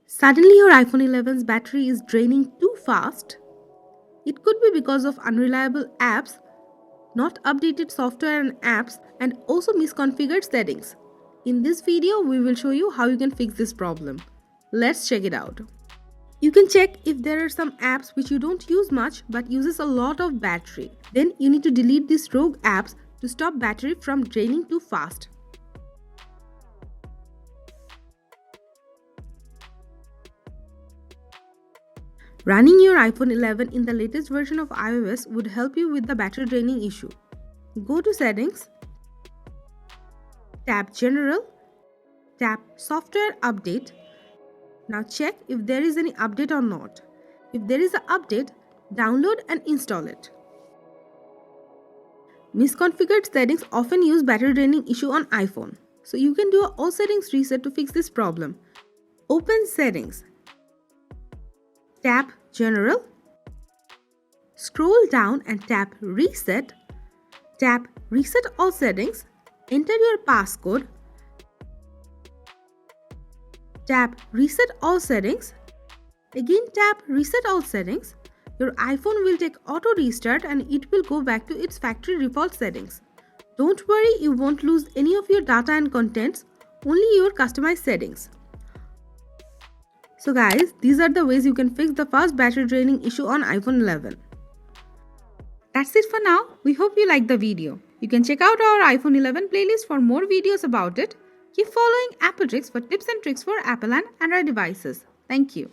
Suddenly your iPhone 11's battery is draining too fast. It could be because of unreliable apps, not updated software and apps, and also misconfigured settings. In this video, we will show you how you can fix this problem. Let's check it out. You can check if there are some apps which you don't use much but uses a lot of battery. Then you need to delete these rogue apps to stop battery from draining too fast. Running your iPhone 11 in the latest version of iOS would help you with the battery draining issue. Go to Settings, tap General, tap Software Update. Now check if there is any update or not. If there is an update, download and install it. Misconfigured settings often use battery draining issue on iPhone. So you can do a all settings reset to fix this problem. Open Settings. Tap General. Scroll down and tap Reset. Tap Reset All Settings. Enter your passcode. Tap Reset All Settings. Again tap Reset All Settings. Your iPhone will take auto restart and it will go back to its factory default settings. Don't worry, you won't lose any of your data and contents, only your customized settings. So guys, these are the ways you can fix the fast battery draining issue on iPhone 11. That's it for now. We hope you liked the video. You can check out our iPhone 11 playlist for more videos about it. Keep following Apple Tricks for tips and tricks for Apple and Android devices. Thank you.